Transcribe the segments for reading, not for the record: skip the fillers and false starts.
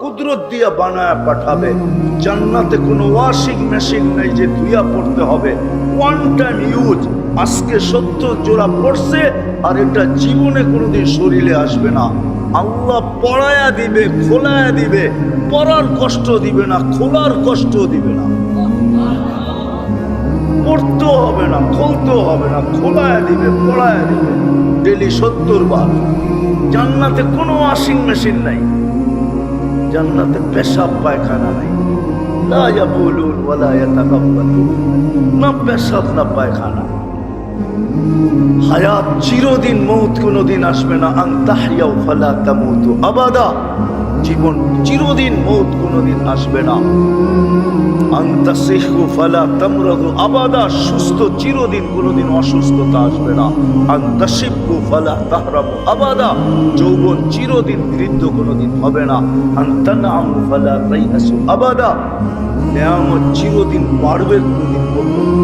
কুদরত দিয়া বানায় পাঠাবে। জান্নাতে কোনো ওয়াশিং মেশিন নেই যে ধুইয়া পড়তে হবে, ওয়ান টাইম ইউজ। আজকে 70 জোড়া পড়ছে আর এটা জীবনে কোনোদিন শরীরে আসবে না। আল্লাহ পড়ায়া দিবে, খোলায়া দিবে, পড়ার কষ্ট দিবে না, খোলার কষ্ট দিবে না। পড়তেও হবে না, খুলতেও হবে না, খোলায়া দিবে, পড়ায়া দিবে ডেলি 70 বার। জান্নাতে কোনো ওয়াশিং মেশিন নাই, জান্নাতে পেশাব পায়খানা নাই, লা ইয়াবুলুন ওয়ালা ইয়াতাকাব্বালুন, না পেশাব না পায়খানা। হায়াত চিরদিন, মৌত কোনোদিন আসবে না। আন তাহইয়াউ ফালা তামুতু আবাদা, জীবন চিরদিন, মৌত কোনোদিন আসবে না। আন তাসিহু ফালা তামরাদু আবাদা, সুস্থ চিরদিন, কোনোদিন অসুস্থতা আসবে না। আন তাশিবু ফালা তাহরামু আবাদা, যৌবন চিরদিন, বৃদ্ধ কোনোদিন হবে না। আন তানআমু ফালা তাইয়াসু আবাদা, নেয়ামত চিরদিন বাড়বে, কোনোদিন কমবে না।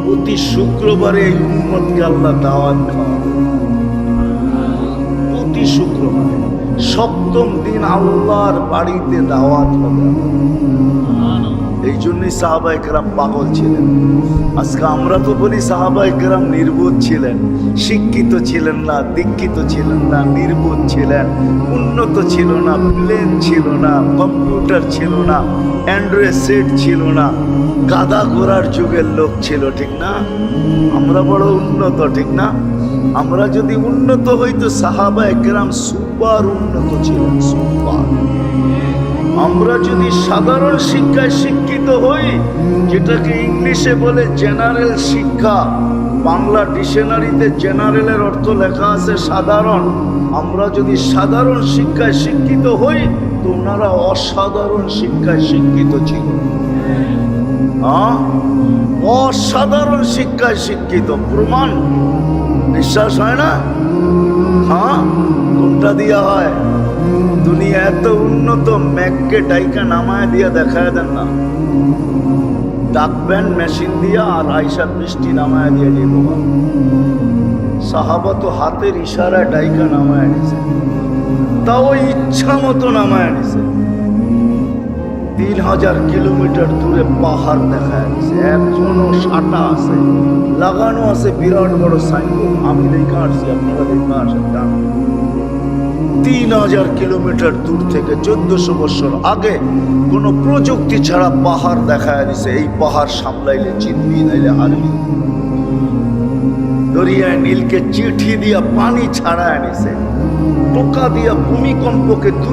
প্রতি শুক্রবারে এই উম্মতকে আল্লাহ দাওয়াত খাওয়াবে। প্রতি শুক্রবারে, সপ্তম দিন আল্লাহর বাড়িতে দাওয়াত হবে। এই জন্যই সাহাবায়ে কেরাম পাগল ছিলেন। আজকে আমরা তো বলি সাহাবায়ে কেরাম নির্বোধ ছিলেন, শিক্ষিত ছিলেন না, দীক্ষিত ছিলেন না, নির্বোধ ছিলেন, উন্নত ছিল না, প্লেন ছিল না, কম্পিউটার ছিল না, অ্যান্ড্রয়েড সেট ছিল না, গাধা ঘোড়ার যুগের লোক ছিল, ঠিক না? আমরা বড় উন্নত, ঠিক না? আমরা যদি উন্নত হইতো, সাহাবায়ে কেরাম সুপার উন্নত ছিলেন, সুপার। আমরা যদি সাধারণ শিক্ষায় শিক্ষিত হই, যেটাকে ইংলিশে বলে জেনারেল শিক্ষা, বাংলা ডিকশনারিতে জেনারেলের অর্থ লেখা আছে সাধারণ। আমরা যদি সাধারণ শিক্ষায় শিক্ষিত হই, তো ওনারা অসাধারণ শিক্ষায় শিক্ষিত ছিল। অসাধারণ শিক্ষায় শিক্ষিত, প্রমাণ। বিশ্বাস হয় না? হ্যাঁ, কোনটা দিয়া হয়? দুনিয়া এত উন্নত, ম্যাককে ডাইকা নামায় দিয়া দেখায় দেন না, ডাকবেন মেশিন দিয়া, আর আইসা বৃষ্টি নামায় দিয়ে দিব। সাহাবা তো হাতের ইশারায় ডাইকা নামায় নিছে, তাও ইচ্ছা মতো নামায় নিছে। 3000 কিলোমিটার দূরে পাহাড় দেখায় দিছে, এখনো সাটা আছে, লাগানো আছে বিরাট বড় সাইনবোর্ড। আমি দেখা আসছি, আপনারা দেখা আসেন। 3000 কিলোমিটার দূর থেকে 1400 বছর আগে কোনো প্রযুক্তি ছাড়া পাহাড় দেখায় দিছে। এই পাহাড় সামলাইলে চিনবি, নাইলে হারবি। দরিয়ায় নীলকে চিঠি দিয়া পানি ছাড়ায় নিছে, টোকা দিয়া ভূমিকম্পকে